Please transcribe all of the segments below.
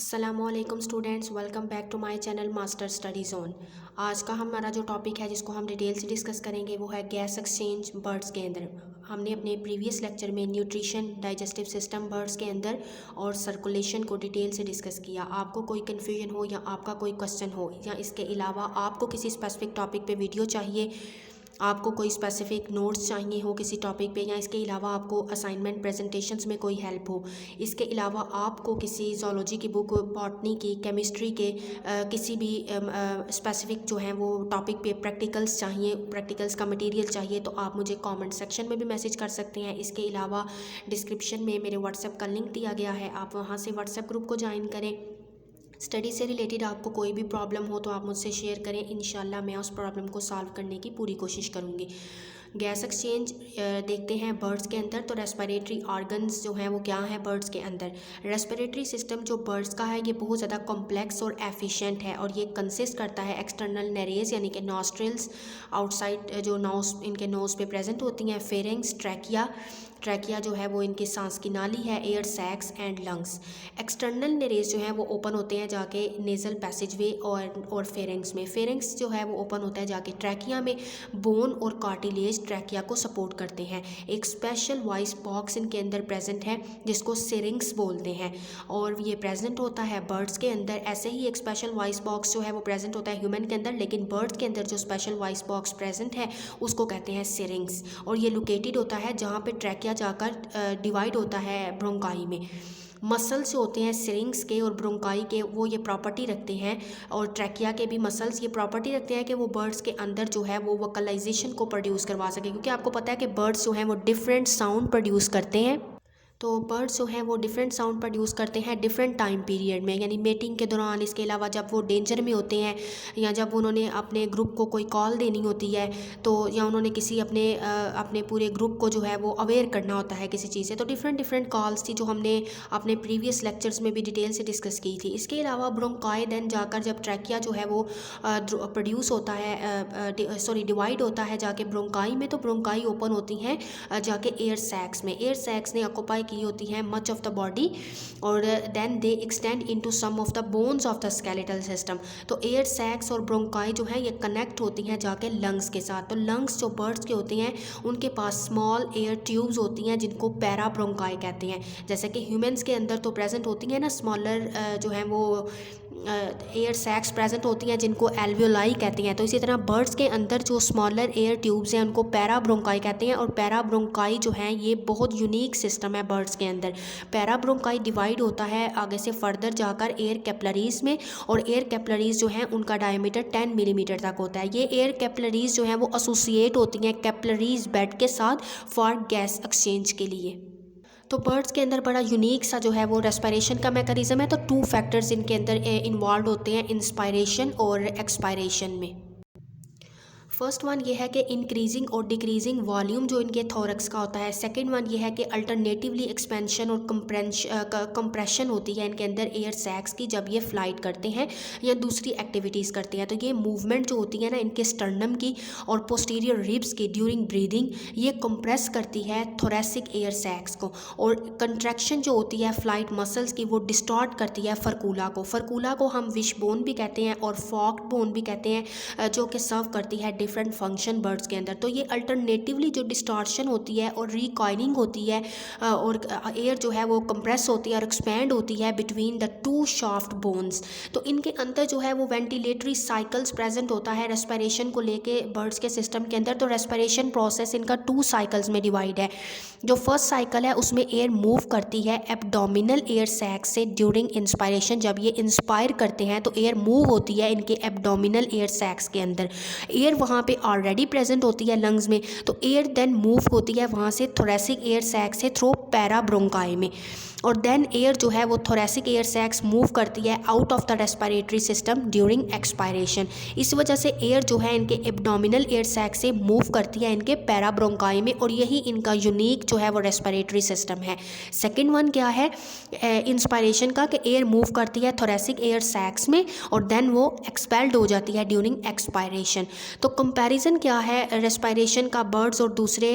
अस्सलामुअलैकुम students, welcome back to my channel master study zone. आज का हमारा जो टॉपिक है जिसको हम डिटेल से डिस्कस करेंगे वो है गैस एक्सचेंज बर्ड्स के अंदर। हमने अपने प्रीवियस लेक्चर में न्यूट्रिशन, डाइजेस्टिव सिस्टम बर्ड्स के अंदर और सर्कुलेशन को डिटेल से डिस्कस किया। आपको कोई कन्फ्यूजन हो या आपका कोई क्वेश्चन हो या इसके अलावा आपको किसी स्पेसिफिक टॉपिक पे वीडियो चाहिए, आपको कोई स्पेसिफिक नोट्स चाहिए हो किसी टॉपिक पे, या इसके अलावा आपको असाइनमेंट प्रेजेंटेशंस में कोई हेल्प हो, इसके अलावा आपको किसी जोलॉजी की बुक, बॉटनी की, केमिस्ट्री के किसी भी स्पेसिफिक जो है वो टॉपिक पे प्रैक्टिकल्स चाहिए, प्रैक्टिकल्स का मटेरियल चाहिए, तो आप मुझे कमेंट सेक्शन में भी मैसेज कर सकते हैं। इसके अलावा डिस्क्रिप्शन में मेरे व्हाट्सएप का लिंक दिया गया है, आप वहाँ से व्हाट्सएप ग्रुप को ज्वाइन करें। स्टडी से रिलेटेड आपको कोई भी प्रॉब्लम हो तो आप मुझसे शेयर करें, इंशाल्लाह मैं उस प्रॉब्लम को सॉल्व करने की पूरी कोशिश करूँगी। गैस एक्सचेंज देखते हैं बर्ड्स के अंदर। तो रेस्पिरेटरी ऑर्गन्स जो हैं वो क्या हैं बर्ड्स के अंदर। रेस्पिरेटरी सिस्टम जो बर्ड्स का है ये बहुत ज़्यादा कॉम्प्लेक्स और एफिशिएंट है, और ये कंसिस्ट करता है एक्सटर्नल नेरेज यानी कि नॉस्ट्रिल्स, आउटसाइड जो नोज इनके नोज़ पे प्रेजेंट होती हैं, फेरिंग्स, ट्रैकिया, ट्रैकिया जो है वो इनकी सांस की नाली है, air sacs and lungs. External nares जो है वो ओपन होते हैं जाके नेज़ल पैसेजवे और फेरिंग्स में। फेरिंग्स जो है वो ओपन होता है जाके ट्रैकिया में। बोन और कार्टिलेज ट्रैकिया को सपोर्ट करते हैं। एक स्पेशल वॉइस बॉक्स इनके अंदर प्रेजेंट है जिसको सिरिंग्स बोलते हैं, और ये प्रेजेंट होता है बर्ड्स के अंदर। ऐसे ही एक स्पेशल वॉइस बॉक्स जो है वो प्रेजेंट होता है ह्यूमन के अंदर, लेकिन बर्ड्स के अंदर जो स्पेशल वॉइस बॉक्स प्रेजेंट है उसको कहते हैं सिरिंग्स, और ये लोकेटेड होता है जहाँ पे ट्रैकिया जाकर डिवाइड होता है ब्रोंकाई में। मसल्स जो होते हैं सिरिंग्स के और ब्रोंकाई के वो ये प्रॉपर्टी रखते हैं, और ट्रैकिया के भी मसल्स ये प्रॉपर्टी रखते हैं कि वो बर्ड्स के अंदर जो है वो वोकलाइजेशन को प्रोड्यूस करवा सके, क्योंकि आपको पता है कि बर्ड्स जो हैं वो डिफरेंट साउंड प्रोड्यूस करते हैं। तो बर्ड्स जो हैं वो डिफरेंट साउंड प्रोड्यूस करते हैं डिफरेंट टाइम पीरियड में, यानी मेटिंग के दौरान, इसके अलावा जब वो डेंजर में होते हैं या जब उन्होंने अपने ग्रुप को कोई कॉल देनी होती है, तो या उन्होंने किसी अपने पूरे ग्रुप को जो है वो अवेयर करना होता है किसी चीज़ से, तो डिफरेंट डिफरेंट कॉल्स थी जो हमने अपने प्रीवियस लेक्चर्स में भी डिटेल से डिस्कस की थी। इसके अलावा ब्रोंकाई देन जाकर जब ट्रैकिया जो है वो प्रोड्यूस होता है, डिवाइड होता है जाके ब्रोंकाई में, तो ब्रोंकाई ओपन होती हैं जाके एयर सैक्स में। एयर सैक्स ने ऑक्यूपाई की होती है मच ऑफ द बॉडी, और then they extend into some of the bones of the skeletal system. तो एयर सैक्स और ब्रोंकाई जो है ये कनेक्ट होती हैं जाके लंग्स के साथ। तो लंग्स जो बर्ड्स के होते हैं उनके पास स्मॉल एयर ट्यूब्स होती हैं जिनको पैरा ब्रोंकाई कहते हैं। जैसे कि ह्यूमंस के अंदर तो प्रेजेंट होती हैं ना स्मॉलर जो है वो एयर सैक्स प्रेजेंट होती हैं जिनको एल्वियोलाई कहते हैं, तो इसी तरह बर्ड्स के अंदर जो स्मॉलर एयर ट्यूब्स हैं उनको पैरा ब्रोंकाई कहते हैं। और पैरा ब्रोंकाई जो है ये बहुत यूनिक सिस्टम है बर्ड्स के अंदर। पैरा ब्रोंकाई डिवाइड होता है आगे से फर्दर जाकर एयर कैपिलरीज में, और एयर कैपिलरीज जो हैं उनका डायमीटर 10 मिलीमीटर तक होता है। ये एयर कैपिलरीज जो हैं वो एसोसिएट होती हैं कैपिलरीज बेड के साथ फॉर गैस एक्सचेंज के लिए। तो बर्ड्स के अंदर बड़ा यूनिक सा जो है वो रेस्पिरेशन का मैकेनिज्म है। तो 2 फैक्टर्स इनके अंदर इन्वॉल्व होते हैं, इंस्पायरेशन और एक्सपायरेशन में। फर्स्ट वन ये है कि इंक्रीजिंग और डिक्रीजिंग वॉल्यूम जो इनके थोरक्स का होता है। सेकंड वन ये है कि अल्टरनेटिवली एक्सपेंशन और कंप्रेशन होती है इनके अंदर एयर सैक्स की जब ये फ्लाइट करते हैं या दूसरी एक्टिविटीज़ करते हैं। तो ये मूवमेंट जो होती है ना इनके स्टर्नम की और पोस्टीरियर रिब्स की ड्यूरिंग ब्रीदिंग, ये कंप्रेस करती है थोरेसिक एयर सैक्स को, और कंट्रैक्शन जो होती है फ्लाइट मसल्स की वो डिस्टॉर्ट करती है फरकूला को। फरकूला को हम विश बोन भी कहते हैं और फॉक्ड बोन भी कहते हैं, जो कि सर्व करती है डिफरेंट फंक्शन बर्ड्स के अंदर। तो ये अल्टरनेटिवली जो डिस्टॉर्शन होती है और रिकॉइलिंग होती है, और एयर जो है वो कंप्रेस होती है और एक्सपैंड होती है बिटवीन द 2 शाफ्ट बोन्स। तो इनके अंदर जो है वो वेंटिलेटरी साइकिल्स प्रेजेंट होता है रेस्पिरेशन को लेके बर्ड्स के सिस्टम के अंदर। तो रेस्पिरेशन प्रोसेस इनका 2 साइकिल्स में डिवाइड है। जो फर्स्ट साइकिल है उसमें एयर मूव करती है एब्डोमिनल एयर सैक से ड्यूरिंग इंस्पायरेशन। जब ये इंस्पायर करते हैं तो एयर मूव होती है इनके एब्डोमिनल एयर सैक्स के अंदर। एयर वहाँ पे ऑलरेडी प्रेजेंट होती है लंग्स में, तो एयर देन मूव होती है वहाँ से थोरेसिक एयर सैक से थ्रू पैरा ब्रोंकाई में, और देन एयर जो है वो थोरेसिक एयर सैक्स मूव करती है out of the respiratory system during expiration. इस वजह से एयर जो है इनके एब्डोमिनल एयर सैक से मूव करती है इनके पैरा ब्रोंकाई में, और यही इनका यूनिक जो है वो रेस्पिरेटरी सिस्टम है। सेकेंड वन क्या है इंस्पायरेशन का, कि एयर मूव करती है थोरेसिक एयर सैक्स में और देन वो एक्सपेल्ड हो जाती है ड्यूरिंग एक्सपायरेशन। तो कंपैरिजन क्या है रेस्पिरेशन का बर्ड्स और दूसरे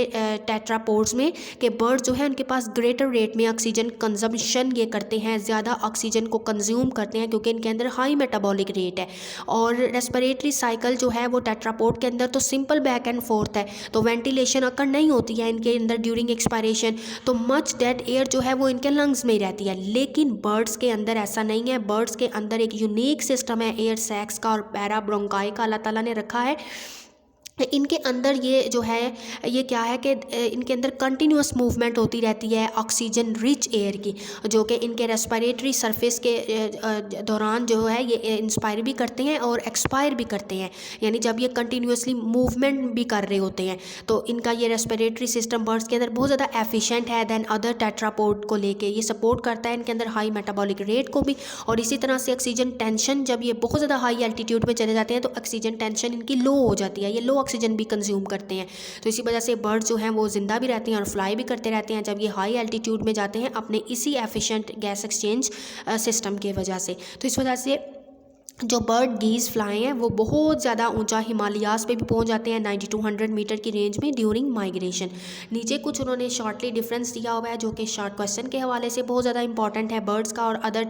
टेट्रापोड्स में, कि बर्ड्स जो है उनके पास ग्रेटर रेट में ऑक्सीजन कंजम्पशन ये करते हैं, ज़्यादा ऑक्सीजन को कंज्यूम करते हैं क्योंकि इनके अंदर हाई मेटाबॉलिक रेट है। और रेस्पिरेटरी साइकिल जो है वो टेट्रापोड के अंदर तो सिंपल बैक एंड फोर्थ है, तो वेंटिलेशन अकर नहीं होती है इनके अंदर ड्यूरिंग एक्सपायरेशन, तो मच डेड एयर जो है वो इनके लंग्स में ही रहती है। लेकिन बर्ड्स के अंदर ऐसा नहीं है, बर्ड्स के अंदर एक यूनिक सिस्टम है एयर सैक्स का और पैराब्रोंकाई का अल्लाह ताला ने रखा है। इनके अंदर ये जो है ये क्या है कि इनके अंदर कंटिन्यूस मूवमेंट होती रहती है ऑक्सीजन रिच एयर की, जो कि इनके रेस्पिरेटरी सरफेस के दौरान जो है ये इंस्पायर भी करते हैं और एक्सपायर भी करते हैं, यानी जब ये कंटिन्यूसली मूवमेंट भी कर रहे होते हैं। तो इनका ये रेस्पिरेटरी सिस्टम बर्ड्स के अंदर बहुत ज़्यादा एफिशिएंट है दैन अदर टेट्रापोड को लेके, ये सपोर्ट करता है इनके अंदर हाई मेटाबॉलिक रेट को भी। और इसी तरह से ऑक्सीजन टेंशन, जब ये बहुत ज़्यादा हाई एल्टीट्यूड पे चले जाते हैं तो ऑक्सीजन टेंशन इनकी लो हो जाती है, ये लो ऑक्सीजन भी कंज्यूम करते हैं। तो इसी वजह से बर्ड्स जो हैं वो ज़िंदा भी रहते हैं और फ्लाई भी करते रहते हैं जब ये हाई एल्टीट्यूड में जाते हैं अपने इसी एफिशिएंट गैस एक्सचेंज सिस्टम की वजह से। तो इस वजह से जो बर्ड गीज फ्लाई हैं वो बहुत ज़्यादा ऊंचा हिमालयास पे भी पहुंच जाते हैं 9200 मीटर की रेंज में ड्यूरिंग माइग्रेशन। नीचे कुछ उन्होंने शॉर्टली डिफरेंस दिया हुआ है जो कि शॉर्ट क्वेश्चन के हवाले से बहुत ज़्यादा इंपॉर्टेंट है बर्ड्स का और अदर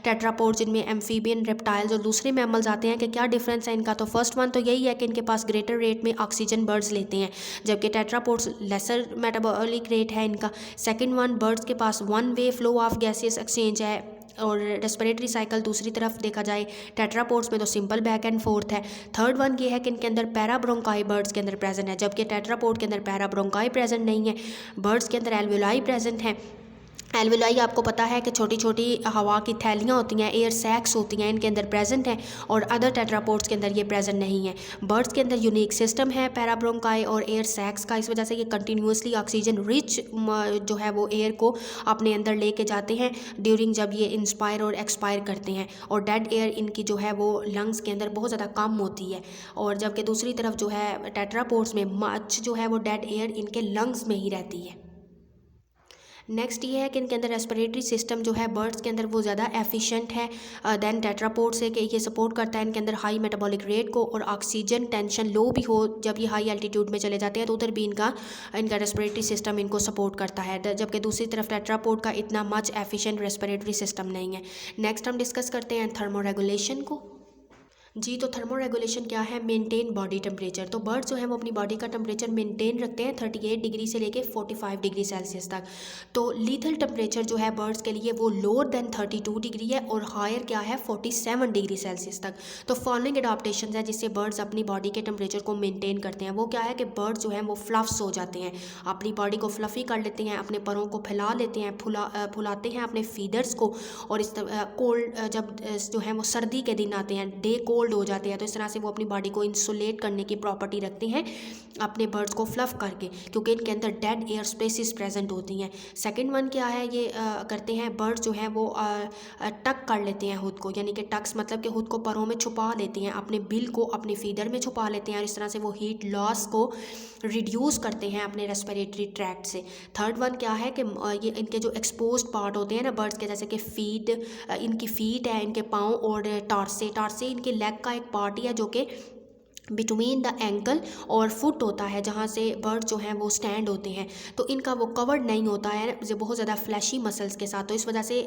टेट्रापोड्स जिनमें एम्फीबियन रेप्टाइल्स और दूसरे मैमल्स आते हैं कि क्या डिफरेंस है इनका। तो फर्स्ट वन तो यही है कि इनके पास ग्रेटर रेट में ऑक्सीजन बर्ड्स लेते हैं जबकि टेट्रापोड्स लेसर मेटाबॉलिक रेट है इनका। सेकेंड वन, बर्ड्स के पास one way flow of gases exchange है और रेस्पिरेटरी साइकिल दूसरी तरफ देखा जाए टेट्रापोड्स में तो सिंपल बैक एंड फोर्थ है। थर्ड वन ये है कि इनके अंदर पैराब्रोंकाई बर्ड्स के अंदर प्रेजेंट है जबकि टेट्रापोड के अंदर पैराब्रोंकाई प्रेजेंट नहीं है। बर्ड्स के अंदर एल्वेलाई प्रेजेंट है। एल्वेलाई आपको पता है कि छोटी छोटी हवा की थैलियाँ होती हैं, एयर सैक्स होती हैं, इनके अंदर प्रेजेंट हैं और अदर टेट्रापोड्स के अंदर ये प्रेजेंट नहीं है। बर्ड्स के अंदर यूनिक सिस्टम है पैराब्रोंकाई और एयर सैक्स का, इस वजह से ये कंटिन्यूसली ऑक्सीजन रिच जो है वो एयर को अपने अंदर लेके जाते हैं ड्यूरिंग जब ये इंस्पायर और एक्सपायर करते हैं। और डेड एयर इनकी जो है वो लंग्स के अंदर बहुत ज़्यादा कम होती है और जबकि दूसरी तरफ जो है टेट्रापोड्स में मच जो है वो डेड एयर इनके लंग्स में ही रहती है। नेक्स्ट ये है कि इनके अंदर रेस्पिरेटरी सिस्टम जो है बर्ड्स के अंदर वो ज़्यादा एफिशिएंट है दैन टेट्रापोड से, कि ये सपोर्ट करता है इनके अंदर हाई मेटाबॉलिक रेट को और ऑक्सीजन टेंशन लो भी हो जब ये हाई एल्टीट्यूड में चले जाते हैं तो उधर भी इनका रेस्पिरेटरी सिस्टम इनको सपोर्ट करता है, जबकि दूसरी तरफ टेट्रापोड का इतना मच एफिशिएंट रेस्पिरेटरी सिस्टम नहीं है। नेक्स्ट हम डिस्कस करते हैं थर्मोरेगुलेशन को। जी, तो थर्मो रेगुलेशन क्या है? Maintain body temperature. तो बर्ड्स जो है वो अपनी बॉडी का टेम्परेचर मेंटेन रखते हैं 38 डिग्री से लेके 45 डिग्री सेल्सियस तक। तो लीथल टेम्परेचर जो है बर्ड्स के लिए वो लोअर देन 32 डिग्री है और हायर क्या है 47 डिग्री सेल्सियस तक। तो फॉलोइंग एडाप्टेशन है जिससे बर्ड्स अपनी बॉडी के टेम्परेचर को मेंटेन करते हैं। वो क्या है कि बर्ड्स जो हैं वो फ्लफ्स हो जाते हैं, अपनी बॉडी को फ्लफ़ी कर लेते हैं, अपने परों को फैला लेते हैं, फुलाते हैं अपने फीडर्स को। और इस कोल्ड जब जो है वो सर्दी के दिन आते हैं, डे कोल्ड हो जाते हैं, तो इस तरह से वो अपनी बॉडी को इंसुलेट करने की प्रॉपर्टी रखते हैं अपने बर्ड्स को फ्लफ करके, क्योंकि इनके अंदर डेड एयर स्पेसिस प्रेजेंट होती हैं। सेकंड वन क्या है, ये करते हैं बर्ड्स जो हैं वो टक कर लेते हैं खुद को, यानी कि टक्स मतलब कि खुद को परों में छुपा लेते हैं, अपने बिल को अपने फीडर में छुपा लेते हैं और इस तरह से वो हीट लॉस को रिड्यूस करते हैं अपने रेस्पिरेटरी ट्रैक्ट से। थर्ड वन क्या है कि ये इनके जो एक्सपोज्ड पार्ट होते हैं ना बर्ड्स के, जैसे कि इनकी फीट है, इनके पाँव और टार्से इनके लेग का एक पार्ट ही है जो कि बिटवीन द एंकल और फुट होता है, जहाँ से बर्ड जो हैं वो स्टैंड होते हैं, तो इनका वो कवर्ड नहीं होता है जो बहुत ज़्यादा फ्लैशी मसल्स के साथ। तो इस वजह से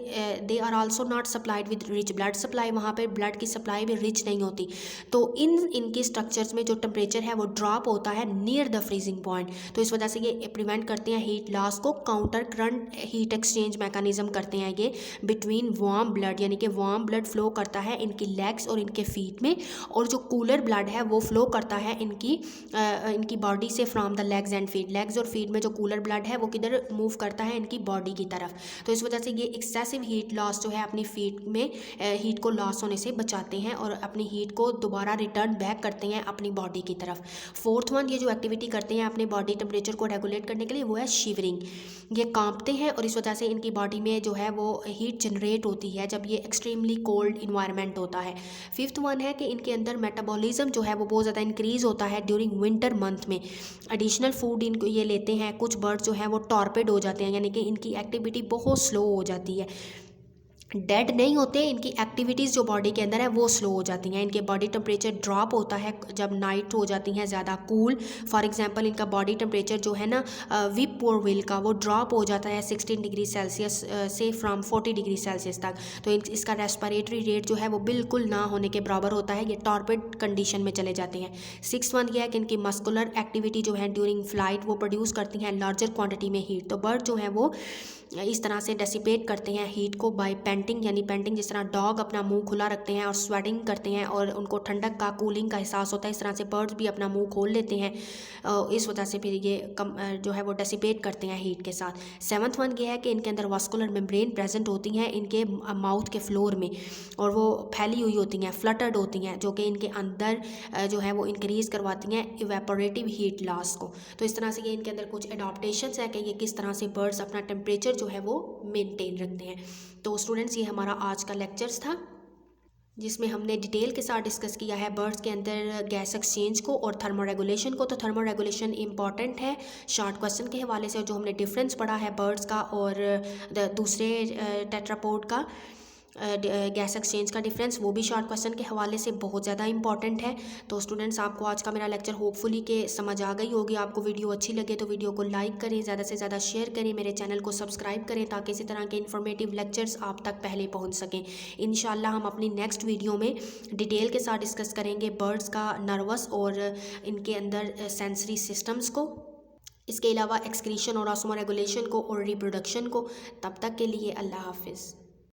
they are also not supplied with rich blood supply, वहाँ पे ब्लड की सप्लाई भी रिच नहीं होती। तो इनकी स्ट्रक्चर्स में जो टेम्परेचर है वो ड्रॉप होता है नियर द फ्रीजिंग पॉइंट। तो इस वजह से ये प्रिवेंट करते हैं हीट लॉस को, counter current heat exchange mechanism करते हैं ये बिटवीन वार्म ब्लड, यानी कि वार्म ब्लड फ्लो करता है इनकी लेग्स और इनके फीट में, और जो कूलर ब्लड है वो फ्लो करता है इनकी बॉडी से from the legs and feet. Legs और फीट में जो कूलर ब्लड है वो किधर मूव करता है, इनकी बॉडी की तरफ। तो इस वजह से ये एक्सेसिव हीट लॉस जो है अपनी फीट में हीट को लॉस होने से बचाते हैं और अपनी हीट को दोबारा रिटर्न बैक करते हैं अपनी बॉडी की तरफ। फोर्थ वन, ये जो एक्टिविटी करते हैं अपने बॉडी टेम्परेचर को रेगुलेट करने के लिए, वो है शिवरिंग। ये कांपते हैं और इस वजह से इनकी बॉडी में जो है वो हीट जनरेट होती है जब ये एक्सट्रीमली कोल्ड इन्वायरमेंट होता है। फिफ्थ वन है कि इनके अंदर मेटाबॉलिज्म जो है वो बहुत ज़्यादा इंक्रीज़ होता है ड्यूरिंग विंटर मंथ में। एडिशनल फूड इनको ये लेते हैं, कुछ बर्ड्स जो हैं वो टॉर्पेड हो जाते हैं, यानी कि इनकी एक्टिविटी बहुत स्लो हो जाती है। डेड नहीं होते, इनकी एक्टिविटीज़ जो बॉडी के अंदर है वो स्लो हो जाती हैं, इनके बॉडी टेम्परेचर ड्रॉप होता है जब नाइट हो जाती हैं ज़्यादा कूल। फॉर एग्जांपल इनका बॉडी टेम्परेचर जो है ना विप और विल का, वो ड्रॉप हो जाता है 16 डिग्री सेल्सियस से फ्रॉम 40 डिग्री सेल्सियस तक। तो इसका रेस्पिरेटरी रेट जो है वो बिल्कुल ना होने के बराबर होता है, ये टॉर्पिड कंडीशन में चले जाते हैं। 6th वन ये है कि इनकी मस्कुलर एक्टिविटी जो है ड्यूरिंग फ्लाइट वो प्रोड्यूस करती हैं लार्जर क्वान्टिटी में हीट। तो बर्ड जो है वो इस तरह से डेसिपेट करते हैं हीट को बाय पेंटिंग, यानी पेंटिंग जिस तरह डॉग अपना मुंह खुला रखते हैं और स्वेटिंग करते हैं और उनको ठंडक का कूलिंग का एहसास होता है, इस तरह से बर्ड्स भी अपना मुंह खोल लेते हैं। इस वजह से फिर ये जो है वो डेसिपेट करते हैं हीट के साथ। 7th वन ये है कि इनके अंदर वास्कुलर मेम्ब्रेन प्रेजेंट होती हैं इनके माउथ के फ्लोर में, और वो फैली हुई होती हैं, फ्लटर्ड होती हैं, जो कि इनके अंदर जो है वो इंक्रीज़ करवाती हैं इवेपोरेटिव हीट लॉस को। तो इस तरह से ये इनके अंदर कुछ एडाप्टेशंस है कि ये किस तरह से बर्ड्स अपना टेम्परेचर जो है वो मेंटेन रखते हैं। तो स्टूडेंट्स, ये हमारा आज का लेक्चर्स था जिसमें हमने डिटेल के साथ डिस्कस किया है बर्ड्स के अंदर गैस एक्सचेंज को और थर्मो रेगुलेशन को। तो थर्मो रेगुलेशन इंपॉर्टेंट है शॉर्ट क्वेश्चन के हवाले से, जो हमने डिफरेंस पढ़ा है बर्ड्स का और दूसरे टेट्रापोड का गैस एक्सचेंज का डिफरेंस, वो भी शॉर्ट क्वेश्चन के हवाले से बहुत ज़्यादा इंपॉर्टेंट है। तो स्टूडेंट्स, आपको आज का मेरा लेक्चर होपफुली के समझ आ गई होगी। आपको वीडियो अच्छी लगे तो वीडियो को लाइक करें, ज़्यादा से ज़्यादा शेयर करें, मेरे चैनल को सब्सक्राइब करें ताकि इसी तरह के इन्फॉर्मेटिव लेक्चर्स आप तक पहले पहुँच सकें। इंशाल्लाह हम अपनी नेक्स्ट वीडियो में डिटेल के साथ डिस्कस करेंगे बर्ड्स का नर्वस और इनके अंदर सेंसरी सिस्टम्स को, इसके अलावा एक्सक्रीशन और ऑस्मो रेगुलेशन को और रिप्रोडक्शन को। तब तक के लिए अल्लाह हाफिज़।